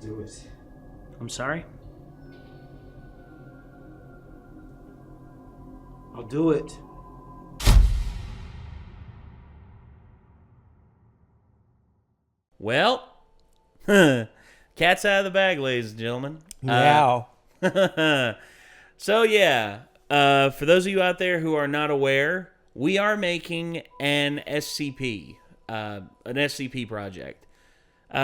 Do it. I'm sorry? I'll do it. Well, cat's out of the bag, ladies and gentlemen. Meow. So, yeah, for those of you out there who are not aware, we are making an SCP project.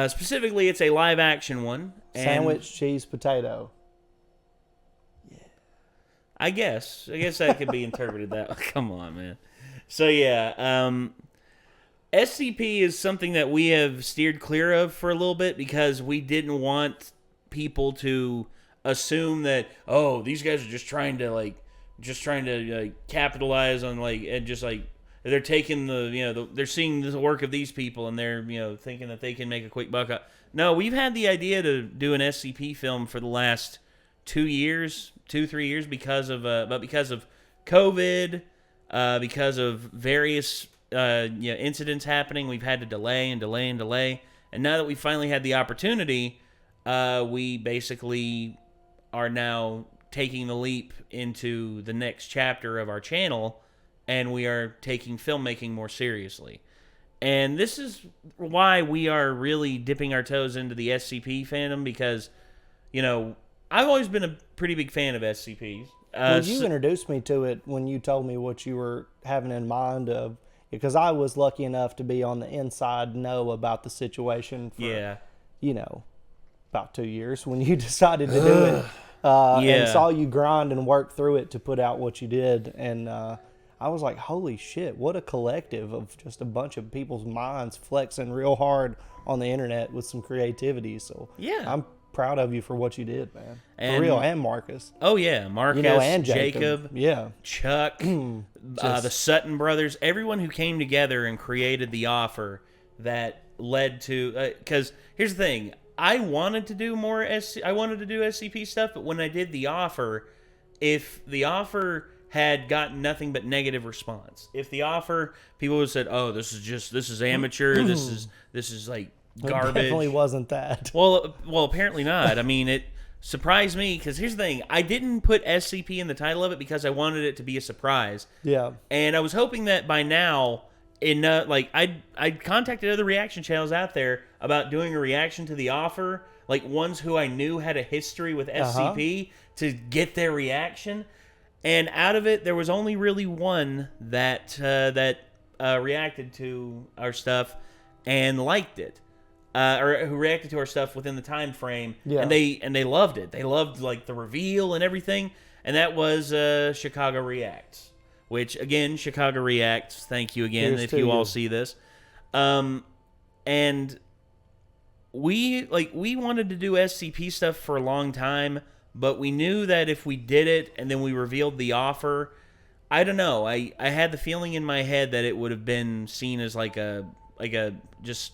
Specifically, it's a live-action one. Sandwich, cheese, potato. I guess that could be interpreted that way. Come on, man. So, yeah, SCP is something that we have steered clear of for a little bit because we didn't want people to assume that, oh, these guys are just trying to capitalize on and just they're taking they're seeing the work of these people and they're thinking that they can make a quick buck. No, we've had the idea to do an SCP film for the last 3 years because of COVID, because of various incidents happening. We've had to delay, and now that we finally had the opportunity, we basically are now taking the leap into the next chapter of our channel, and we are taking filmmaking more seriously. And this is why we are really dipping our toes into the SCP fandom, because I've always been a pretty big fan of SCPs. Well, you introduced me to it when you told me what you were having in mind of, because I was lucky enough to be on the inside know about the situation for, about 2 years when you decided to do it. And saw you grind and work through it to put out what you did. And I was like, holy shit, what a collective of just a bunch of people's minds flexing real hard on the internet with some creativity. So yeah, I'm proud of you for what you did, man. For real. And Marcus. Oh, yeah. Marcus, and Jacob, yeah, Chuck, the Sutton brothers, everyone who came together and created the offer that led to... Because here's the thing. I wanted to do SCP stuff, but when I did the offer, if the offer had gotten nothing but negative response, if the offer, people would have said, oh, this is amateur, this is like garbage. It definitely wasn't that. Well, apparently not. I mean, it surprised me because here's the thing: I didn't put SCP in the title of it because I wanted it to be a surprise. Yeah. And I was hoping that by now, I contacted other reaction channels out there about doing a reaction to the offer, like ones who I knew had a history with SCP to get their reaction. And out of it, there was only really one that reacted to our stuff and liked it. Or who reacted to our stuff within the time frame, and they loved it. They loved the reveal and everything, and that was Chicago Reacts. Which again, Chicago Reacts. Thank you again. If you all see this, and we wanted to do SCP stuff for a long time, but we knew that if we did it and then we revealed the offer, I don't know. I had the feeling in my head that it would have been seen as like a just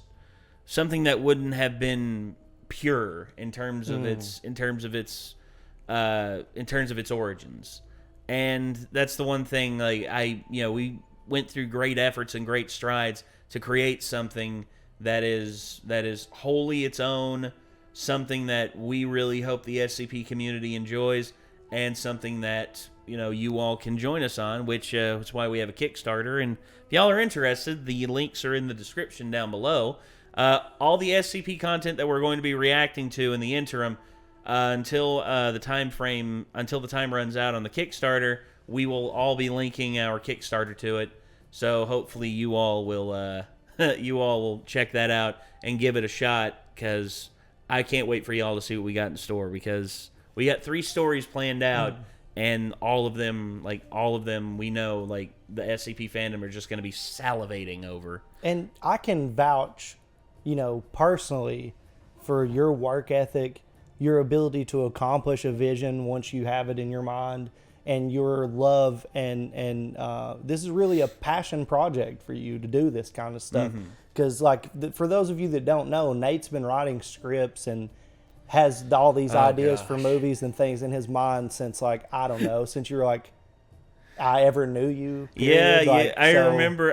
something that wouldn't have been pure in terms of its origins. And that's the one thing, we went through great efforts and great strides to create something that is wholly its own, something that we really hope the SCP community enjoys, and something that you all can join us on, which is why we have a Kickstarter. And if y'all are interested, the links are in the description down below. All the SCP content that we're going to be reacting to in the interim, until the time runs out on the Kickstarter, we will all be linking our Kickstarter to it. So hopefully you all will check that out and give it a shot, because I can't wait for y'all to see what we got in store, because we got 3 stories planned out, and all of them we know the SCP fandom are just going to be salivating over. And I can vouch, personally, for your work ethic, your ability to accomplish a vision once you have it in your mind, and your love, and this is really a passion project for you to do this kind of stuff. Because for those of you that don't know, Nate's been writing scripts and has all these ideas for movies and things in his mind since I don't know, since you're I ever knew you. Period. Yeah. I remember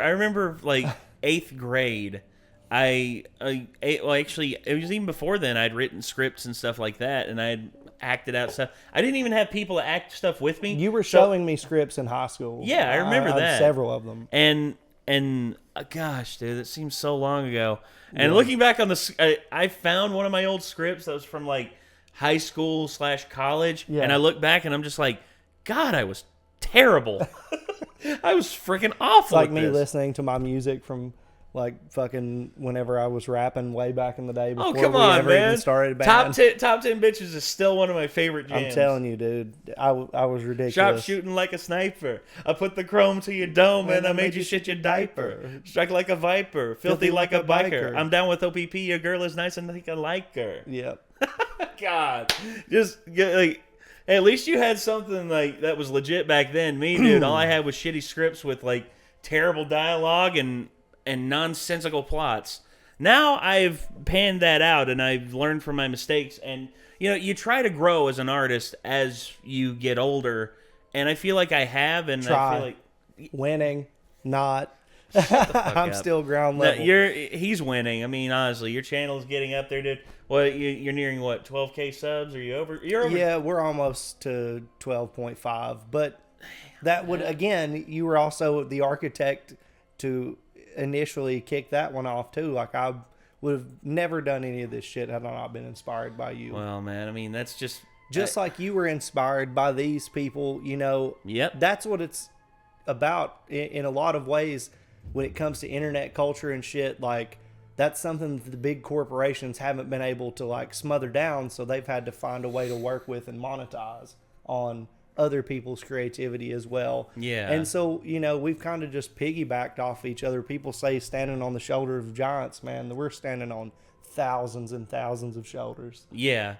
8th grade. well, actually, it was even before then. I'd written scripts and stuff like that, and I'd acted out stuff. I didn't even have people to act stuff with me. You were showing me scripts in high school. Yeah, I remember that. Several of them. And gosh, dude, that seems so long ago. And looking back on I found one of my old scripts that was from like high school / college, and I look back and I'm just like, God, I was terrible. I was freaking awful. It's like me listening to my music from like fucking whenever I was rapping way back in the day before we ever even started a band. Top 10 Bitches is still one of my favorite jams. I'm telling you, dude. I was ridiculous. Sharp shooting like a sniper. I put the chrome to your dome and I made you shit your diaper. Strike like a viper. Filthy like a biker. I'm down with OPP. Your girl is nice and I think I like her. Yep. God. Just like... At least you had something like that was legit back then. Me, dude, all I had was shitty scripts with like terrible dialogue and nonsensical plots. Now I've panned that out and I've learned from my mistakes. And you try to grow as an artist as you get older. And I feel like I have. And I feel like winning, not. I'm still ground level. No, he's winning. I mean, honestly, your channel is getting up there, dude. Well, you're nearing what, 12K subs? Are you over? You're over. Yeah, we're almost to 12.5. But that would, again, you were also the architect to initially kick that one off too. Like I would have never done any of this shit had I not been inspired by you. Well, man, I mean, that's just like you were inspired by these people. Yep. That's what it's about in a lot of ways. When it comes to internet culture and shit, like that's something that the big corporations haven't been able to like smother down, so they've had to find a way to work with and monetize on other people's creativity as well. Yeah. And so, we've kind of just piggybacked off each other. People say standing on the shoulder of giants, man. We're standing on thousands and thousands of shoulders. Yeah.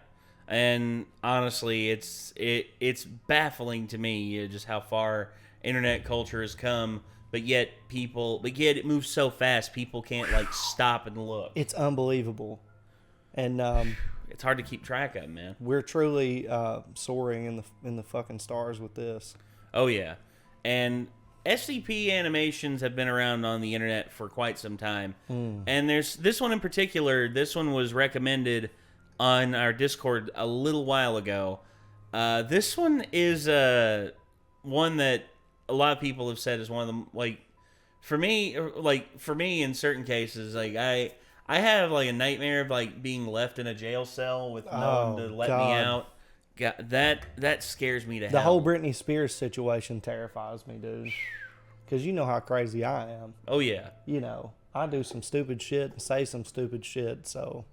And honestly, it's baffling to me just how far internet culture has come. But yet it moves so fast, people can't like stop and look. It's unbelievable. And it's hard to keep track of, man. We're truly soaring in the fucking stars with this. Oh yeah. And SCP animations have been around on the internet for quite some time. And there's this one in particular, this one was recommended on our Discord a little while ago. This one is one that a lot of people have said is one of them, like, for me in certain cases, like I have like a nightmare of like being left in a jail cell with no one to let me out. God, that scares me to hell. The whole Britney Spears situation terrifies me, dude. Because you know how crazy I am. Oh yeah. I do some stupid shit and say some stupid shit. So,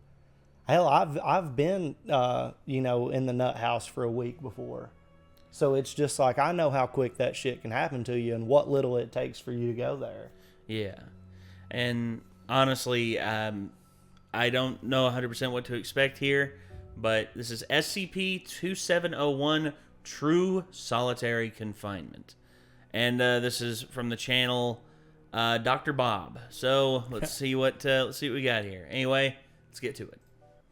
hell, I've been in the nut house for a week before. So it's just like, I know how quick that shit can happen to you and what little it takes for you to go there. Yeah. And honestly, I don't know 100% what to expect here, but this is SCP-2701 True Solitary Confinement. And this is from the channel Dr. Bob. So let's see what we got here. Anyway, let's get to it.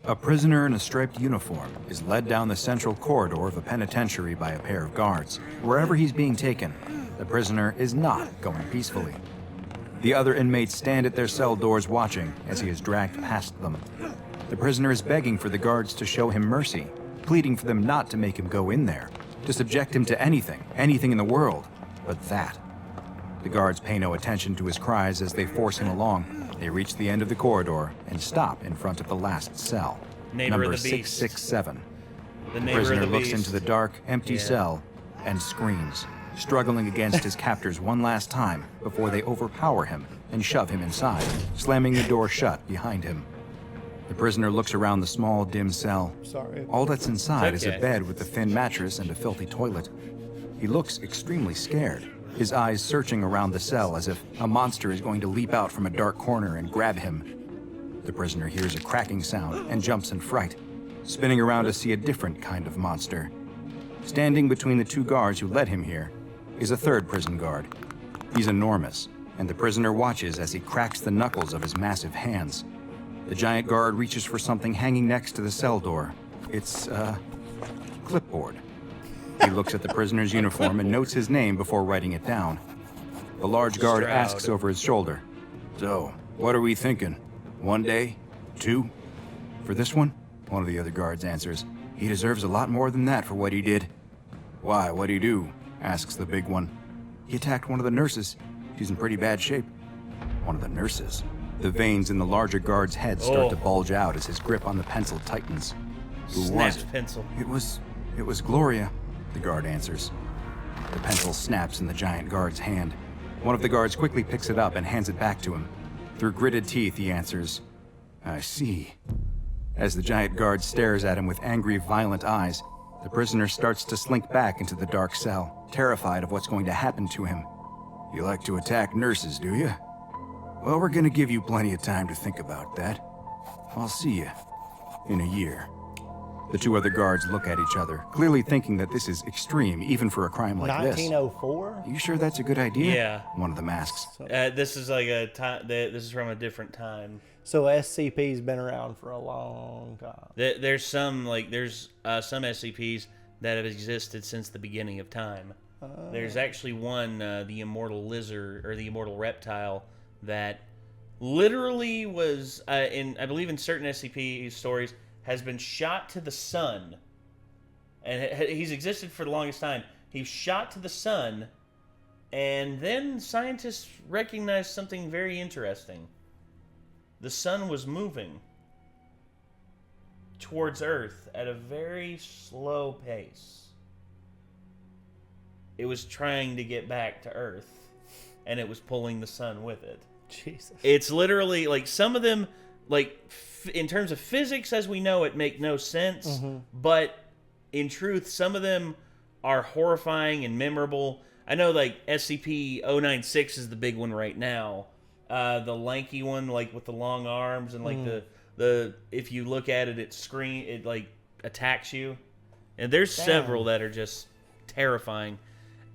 A prisoner in a striped uniform is led down the central corridor of a penitentiary by a pair of guards. Wherever he's being taken, the prisoner is not going peacefully. The other inmates stand at their cell doors watching as he is dragged past them. The prisoner is begging for the guards to show him mercy, pleading for them not to make him go in there, to subject him to anything in the world, but that. The guards pay no attention to his cries as they force him along. They reach the end of the corridor and stop in front of the last cell, number 667. The prisoner looks into the dark, empty cell and screams, struggling against his captors one last time before they overpower him and shove him inside, slamming the door shut behind him. The prisoner looks around the small, dim cell. All that's inside is a bed with a thin mattress and a filthy toilet. He looks extremely scared, his eyes searching around the cell as if a monster is going to leap out from a dark corner and grab him. The prisoner hears a cracking sound and jumps in fright, spinning around to see a different kind of monster. Standing between the two guards who led him here is a third prison guard. He's enormous, and the prisoner watches as he cracks the knuckles of his massive hands. The giant guard reaches for something hanging next to the cell door. It's a clipboard. He looks at the prisoner's uniform and notes his name before writing it down. The large guard asks over his shoulder, "So, what are we thinking? 1 day? 2? For this one of the other guards answers. He deserves a lot more than that for what he did. Why, what'd he do? Asks the big one. He attacked one of the nurses. She's in pretty bad shape. One of the nurses? The veins in the larger guard's head start to bulge out as his grip on the pencil tightens. Who was it? Pencil. It was Gloria, the guard answers. The pencil snaps in the giant guard's hand. One of the guards quickly picks it up and hands it back to him. Through gritted teeth, he answers, I see. As the giant guard stares at him with angry, violent eyes, the prisoner starts to slink back into the dark cell, terrified of what's going to happen to him. You like to attack nurses, do you? Well, we're gonna give you plenty of time to think about that. I'll see you in a year. The two other guards look at each other, clearly thinking that this is extreme, even for a crime like this. 1904? You sure that's a good idea? Yeah. One of them asks. This is like a time. This is from a different time. So SCP's been around for a long time. There's some some SCPs that have existed since the beginning of time. There's actually one, the immortal lizard or the immortal reptile, that literally was I believe in certain SCP stories has been shot to the sun, and he's existed for the longest time. He's shot to the sun, and then scientists recognized something very interesting. The sun was moving towards Earth at a very slow pace. It was trying to get back to Earth, and it was pulling the sun with it. Jesus. It's literally, like, some of them, like, in terms of physics as we know it, make no sense. But in truth, some of them are horrifying and memorable. I know, like, SCP-096 is the big one right now. The lanky one, like, with the long arms, and, like, the if you look at it, it like attacks you. And there's several that are just terrifying.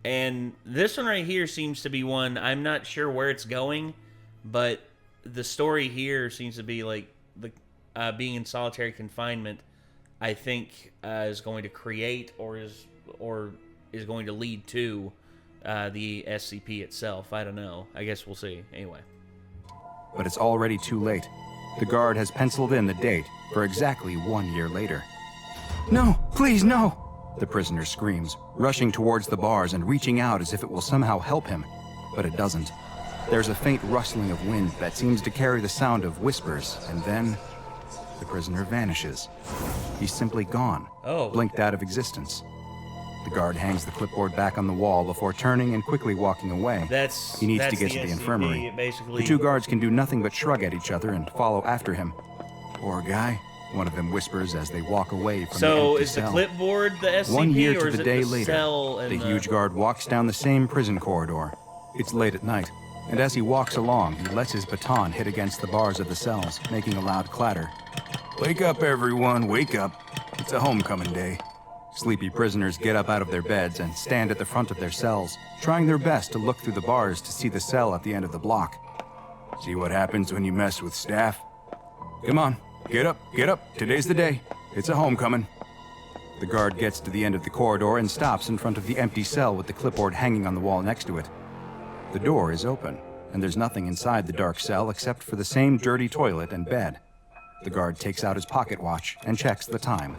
And this one right here seems to be one, I'm not sure where it's going, but the story here seems to be like the being in solitary confinement, I think, is going to create or is going to lead to the SCP itself. I don't know. I guess we'll see. Anyway. But it's already too late. The guard has penciled in the date for exactly 1 year later. No, please, no! The prisoner screams, rushing towards the bars and reaching out as if it will somehow help him. But it doesn't. There's a faint rustling of wind that seems to carry the sound of whispers, and then the prisoner vanishes. He's simply gone, blinked out of existence. The guard hangs the clipboard back on the wall before turning and quickly walking away. He needs to get to the infirmary. Basically. The two guards can do nothing but shrug at each other and follow after him. Poor guy, one of them whispers as they walk away from the empty cell. So is the clipboard the SCP, 1 year to or is the it day the later, cell? the huge guard walks down the same prison corridor. It's late at night, and as he walks along, he lets his baton hit against the bars of the cells, making a loud clatter. Wake up, everyone, wake up. It's a homecoming day. Sleepy prisoners get up out of their beds and stand at the front of their cells, trying their best to look through the bars to see the cell at the end of the block. See what happens when you mess with staff? Come on, get up, today's the day. It's a homecoming. The guard gets to the end of the corridor and stops in front of the empty cell with the clipboard hanging on the wall next to it. The door is open, and there's nothing inside the dark cell except for the same dirty toilet and bed. The guard takes out his pocket watch and checks the time.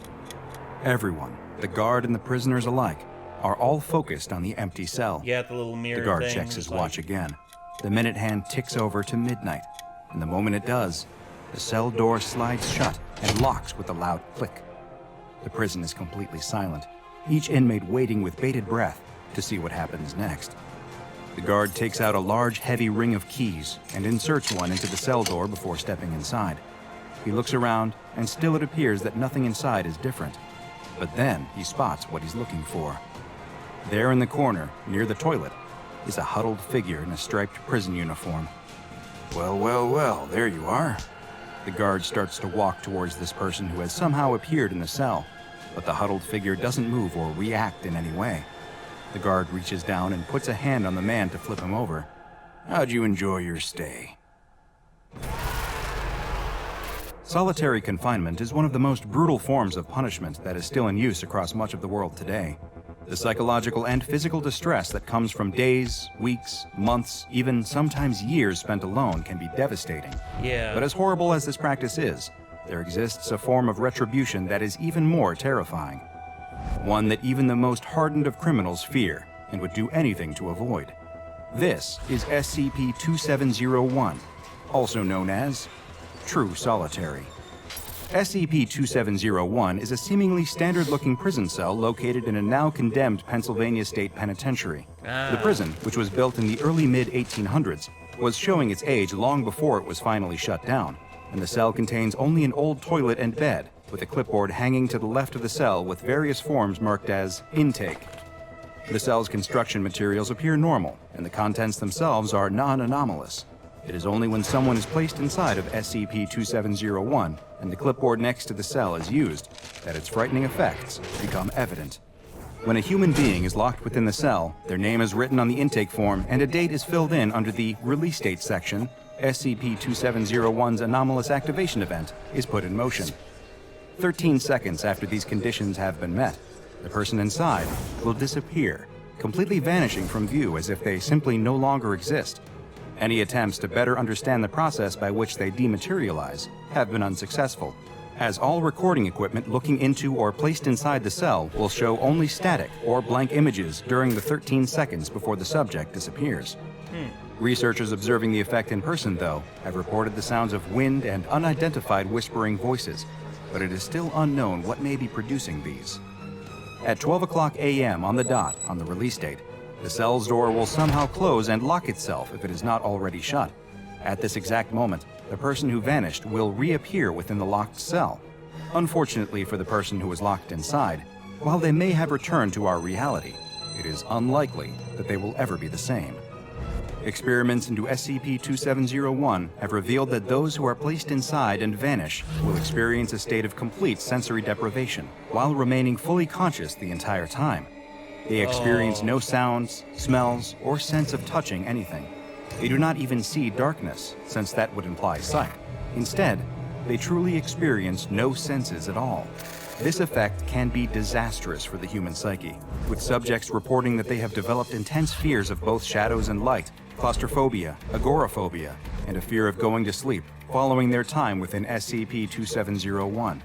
Everyone, the guard and the prisoners alike, are all focused on the empty cell. Yeah, the little mirror The guard thing, checks his like... watch again. The minute hand ticks over to midnight, and the moment it does, the cell door slides shut and locks with a loud click. The prison is completely silent, each inmate waiting with bated breath to see what happens next. The guard takes out a large, heavy ring of keys and inserts one into the cell door before stepping inside. He looks around, and still it appears that nothing inside is different. But then he spots what he's looking for. There in the corner, near the toilet, is a huddled figure in a striped prison uniform. Well, there you are. The guard starts to walk towards this person who has somehow appeared in the cell, but the huddled figure doesn't move or react in any way. The guard reaches down and puts a hand on the man to flip him over. How'd you enjoy your stay? Solitary confinement is one of the most brutal forms of punishment that is still in use across much of the world today. The psychological and physical distress that comes from days, weeks, months, even sometimes years spent alone can be devastating. Yeah. But as horrible as this practice is, there exists a form of retribution that is even more terrifying. One that even the most hardened of criminals fear and would do anything to avoid. This is SCP-2701, also known as True Solitary. SCP-2701 is a seemingly standard-looking prison cell located in a now-condemned Pennsylvania State Penitentiary. The prison, which was built in the early mid-1800s, was showing its age long before it was finally shut down, and the cell contains only an old toilet and bed, with a clipboard hanging to the left of the cell with various forms marked as intake. The cell's construction materials appear normal, and the contents themselves are non-anomalous. It is only when someone is placed inside of SCP-2701 and the clipboard next to the cell is used that its frightening effects become evident. When a human being is locked within the cell, their name is written on the intake form and a date is filled in under the Release Date section. SCP-2701's anomalous activation event is put in motion. 13 seconds after these conditions have been met, the person inside will disappear, completely vanishing from view as if they simply no longer exist. Any attempts to better understand the process by which they dematerialize have been unsuccessful, as all recording equipment looking into or placed inside the cell will show only static or blank images during the 13 seconds before the subject disappears. Researchers observing the effect in person, though, have reported the sounds of wind and unidentified whispering voices, but it is still unknown what may be producing these. At 12 a.m. on the dot on the release date, the cell's door will somehow close and lock itself if it is not already shut. At this exact moment, the person who vanished will reappear within the locked cell. Unfortunately for the person who was locked inside, while they may have returned to our reality, it is unlikely that they will ever be the same. Experiments into SCP-2701 have revealed that those who are placed inside and vanish will experience a state of complete sensory deprivation while remaining fully conscious the entire time. They experience no sounds, smells, or sense of touching anything. They do not even see darkness, since that would imply sight. Instead, they truly experience no senses at all. This effect can be disastrous for the human psyche, with subjects reporting that they have developed intense fears of both shadows and light, claustrophobia, agoraphobia, and a fear of going to sleep following their time within SCP-2701.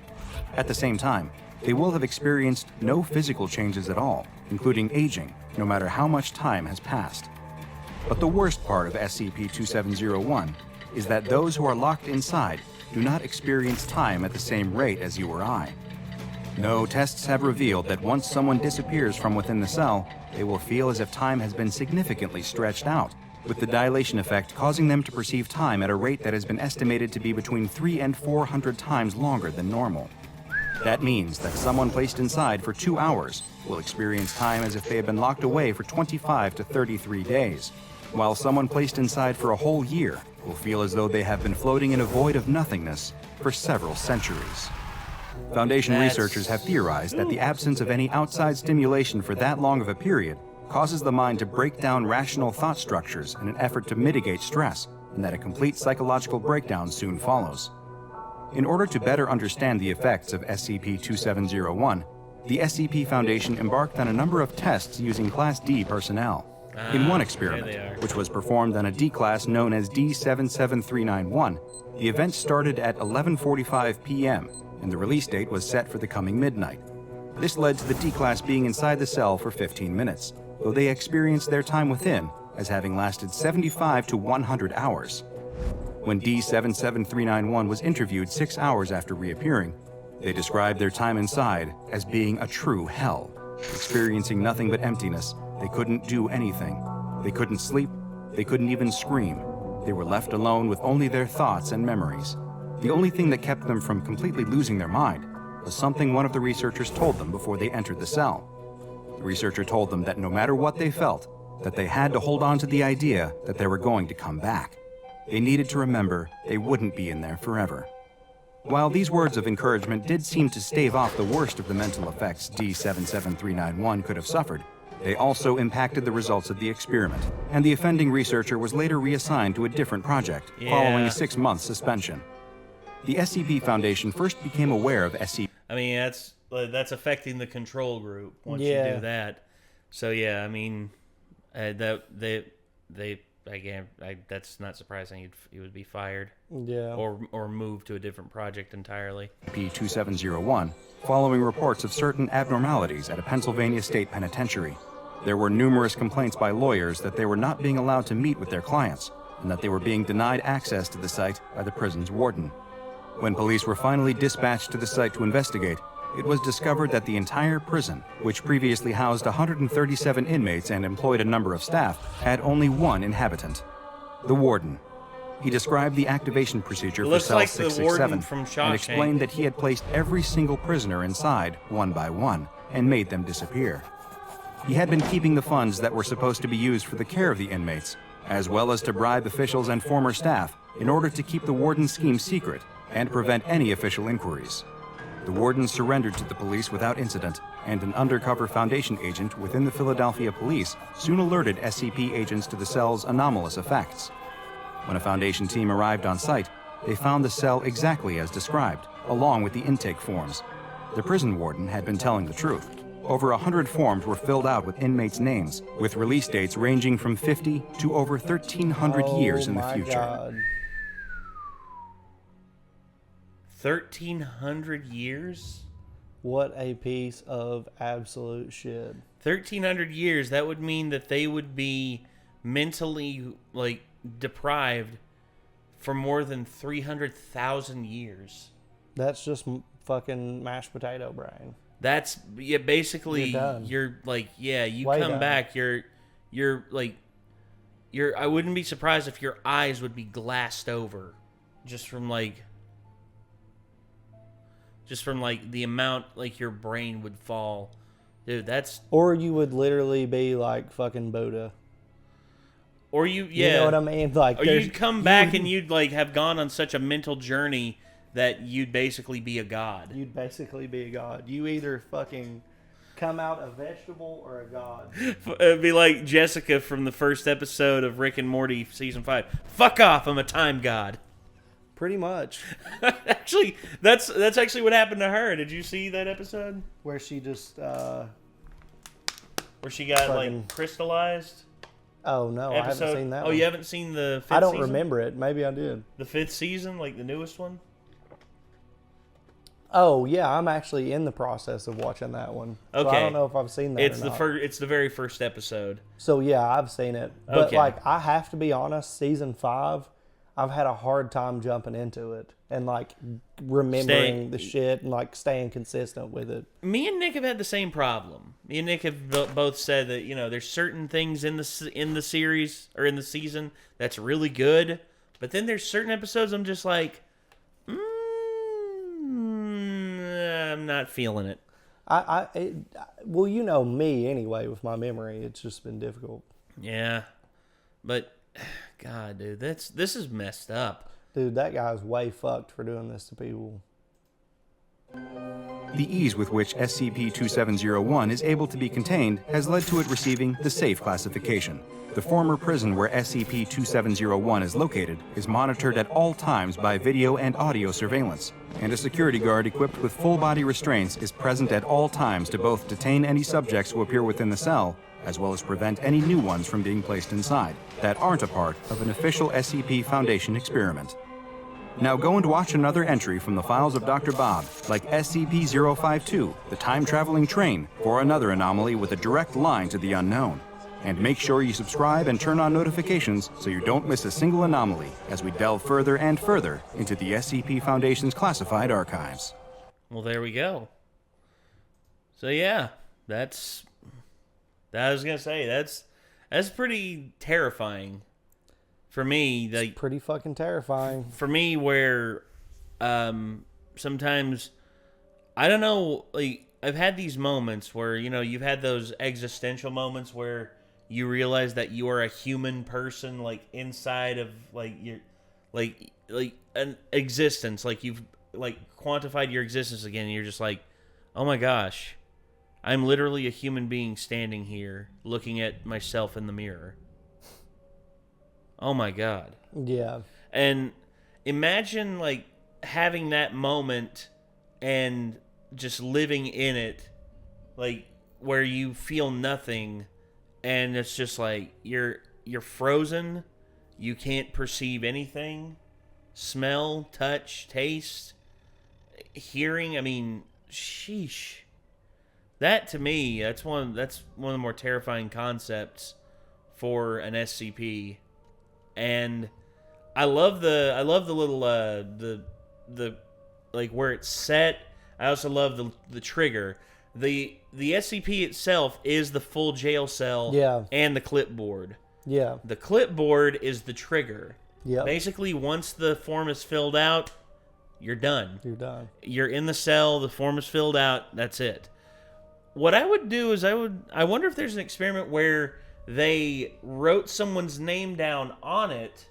At the same time, they will have experienced no physical changes at all, including aging, no matter how much time has passed. But the worst part of SCP-2701 is that those who are locked inside do not experience time at the same rate as you or I. No, tests have revealed that once someone disappears from within the cell, they will feel as if time has been significantly stretched out, with the dilation effect causing them to perceive time at a rate that has been estimated to be between 300 and 400 times longer than normal. That means that someone placed inside for 2 hours will experience time as if they had been locked away for 25 to 33 days, while someone placed inside for a whole year will feel as though they have been floating in a void of nothingness for several centuries. Foundation researchers have theorized that the absence of any outside stimulation for that long of a period causes the mind to break down rational thought structures in an effort to mitigate stress, and that a complete psychological breakdown soon follows. In order to better understand the effects of SCP-2701, the SCP Foundation embarked on a number of tests using Class D personnel. In one experiment, which was performed on a D-Class known as D77391, the event started at 11:45 p.m., and the release date was set for the coming midnight. This led to the D-Class being inside the cell for 15 minutes, though they experienced their time within as having lasted 75 to 100 hours. When D77391 was interviewed 6 hours after reappearing, they described their time inside as being a true hell. Experiencing nothing but emptiness, they couldn't do anything. They couldn't sleep, they couldn't even scream. They were left alone with only their thoughts and memories. The only thing that kept them from completely losing their mind was something one of the researchers told them before they entered the cell. The researcher told them that no matter what they felt, that they had to hold on to the idea that they were going to come back. They needed to remember they wouldn't be in there forever. While these words of encouragement did seem to stave off the worst of the mental effects D77391 could have suffered, they also impacted the results of the experiment, and the offending researcher was later reassigned to a different project, following a 6-month suspension. The SCP Foundation first became aware of SCP... I mean, that's affecting the control group once you do that. So yeah, I mean, that's not surprising. He would be fired. Yeah. Or moved to a different project entirely. SCP-2701, following reports of certain abnormalities at a Pennsylvania state penitentiary. There were numerous complaints by lawyers that they were not being allowed to meet with their clients, and that they were being denied access to the site by the prison's warden. When police were finally dispatched to the site to investigate, it was discovered that the entire prison, which previously housed 137 inmates and employed a number of staff, had only one inhabitant, the warden. He described the activation procedure for cell like the warden 667 from and Shawshank. explained that he had placed every single prisoner inside, one by one, and made them disappear. He had been keeping the funds that were supposed to be used for the care of the inmates, as well as to bribe officials and former staff in order to keep the warden's scheme secret and prevent any official inquiries. The warden surrendered to the police without incident, and an undercover Foundation agent within the Philadelphia police soon alerted SCP agents to the cell's anomalous effects. When a Foundation team arrived on site, they found the cell exactly as described, along with the intake forms. The prison warden had been telling the truth. Over 100 forms were filled out with inmates' names, with release dates ranging from 50 to over 1,300 years in the future. God. 1,300 years? What a piece of absolute shit. 1,300 years, that would mean that they would be mentally, deprived for more than 300,000 years. That's just fucking mashed potato brain. That's, yeah, basically, You're done. you Way come done. back, I wouldn't be surprised if your eyes would be glassed over just from the amount, your brain would fall. Dude, that's... Or you would literally be like fucking Buddha. Or you know what I mean? Or you'd come back and you'd, have gone on such a mental journey that you'd basically be a god. You'd basically be a god. You either fucking come out a vegetable or a god. It'd be like Jessica from the first episode of Rick and Morty season 5. Fuck off, I'm a time god. Pretty much. Actually, that's actually what happened to her. Did you see that episode? Where she just... Where she got, crystallized? Oh, no, I haven't seen that one. Oh, you haven't seen the 5th season? I don't remember it. Maybe I did. The 5th season, the newest one? Oh, yeah, I'm actually in the process of watching that one. Okay. So I don't know if I've seen that or not. It's the very first episode. So, yeah, I've seen it. But, Okay. I have to be honest, season 5, I've had a hard time jumping into it and, remembering the shit and, staying consistent with it. Me and Nick have had the same problem. Me and Nick have both said that, there's certain things in the series or in the season that's really good, but then there's certain episodes I'm just like, I'm not feeling it. Well, you know me anyway with my memory. It's just been difficult. Yeah, but God, dude, this is messed up. Dude, that guy's way fucked for doing this to people. The ease with which SCP-2701 is able to be contained has led to it receiving the safe classification. The former prison where SCP-2701 is located is monitored at all times by video and audio surveillance, and a security guard equipped with full-body restraints is present at all times to both detain any subjects who appear within the cell, as well as prevent any new ones from being placed inside that aren't a part of an official SCP Foundation experiment. Now go and watch another entry from the files of Dr. Bob, like SCP-052, the time-traveling train, for another anomaly with a direct line to the unknown. And make sure you subscribe and turn on notifications so you don't miss a single anomaly as we delve further and further into the SCP Foundation's classified archives. Well, there we go. So yeah, I was gonna say that's pretty terrifying for me. It's pretty fucking terrifying. For me, where sometimes I don't know. I've had these moments where you've had those existential moments where you realize that you are a human person, inside of your an existence. You've quantified your existence again. And you're just like, oh my gosh. I'm literally a human being standing here looking at myself in the mirror. Oh my God. Yeah. And imagine having that moment and just living in it where you feel nothing, and it's just like you're frozen. You can't perceive anything. Smell, touch, taste, hearing. I mean, sheesh. That to me, that's one of the more terrifying concepts for an SCP. And I love the little the like where it's set. I also love the trigger. The SCP itself is the full jail cell, and the clipboard. Yeah. The clipboard is the trigger. Yeah. Basically, once the form is filled out, you're done. You're done. You're in the cell. The form is filled out. That's it. What I would do is I wonder if there's an experiment where they wrote someone's name down on it,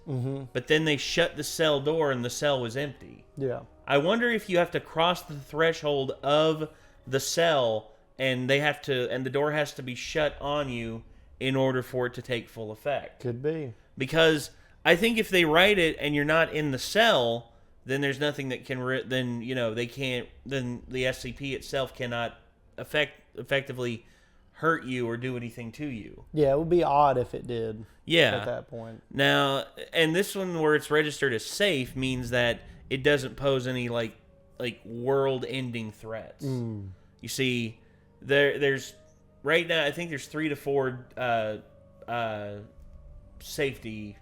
but then they shut the cell door and the cell was empty. Yeah. I wonder if you have to cross the threshold of the cell and the door has to be shut on you in order for it to take full effect. Could be. Because I think if they write it and you're not in the cell, then there's nothing that can then the SCP itself cannot effectively hurt you or do anything to you. Yeah, it would be odd if it did. Yeah. At that point. Now, and this one where it's registered as safe means that it doesn't pose any like world-ending threats. You see, there's right now I think there's 3 to 4 safety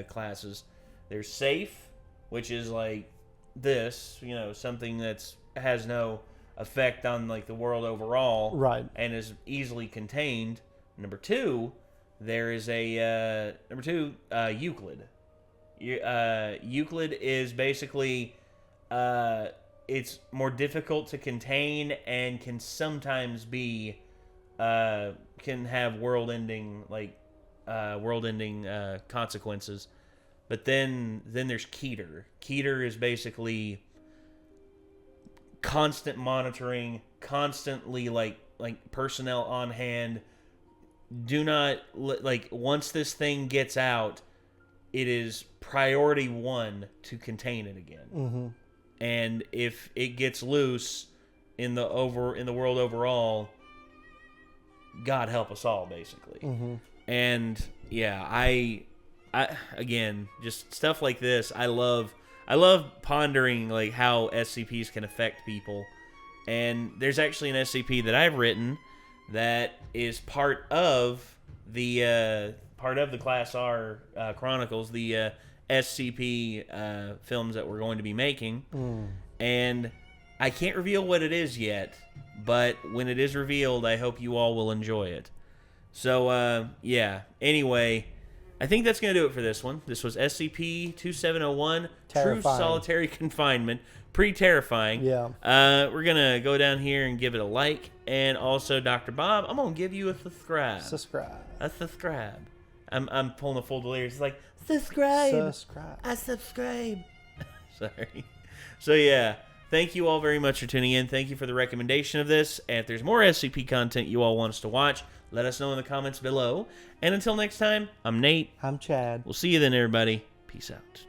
classes. There's safe, which is like this, something that's has no effect on like the world overall, right, and is easily contained. Number 2, there is a Euclid. Euclid is basically it's more difficult to contain and can sometimes be can have world-ending consequences. But then there's Keter. Keter is basically constant monitoring, constantly like personnel on hand. Do not once this thing gets out, it is priority 1 to contain it again. And if it gets loose in the world overall, God help us all, basically. And yeah, I again, just stuff like this. I love pondering like how SCPs can affect people. And there's actually an SCP that I've written that is part of the Class R Chronicles, the SCP films that we're going to be making. And I can't reveal what it is yet, but when it is revealed, I hope you all will enjoy it. So, yeah. Anyway, I think that's going to do it for this one. This was SCP-2701, True Solitary Confinement. Pretty terrifying. Yeah. We're going to go down here and give it a like. And also, Dr. Bob, I'm going to give you a subscribe. A subscribe. I'm pulling a full delirious. It's like, subscribe. I subscribe. Sorry. So, yeah. Thank you all very much for tuning in. Thank you for the recommendation of this. And if there's more SCP content you all want us to watch, let us know in the comments below. And until next time, I'm Nate. I'm Chad. We'll see you then, everybody. Peace out.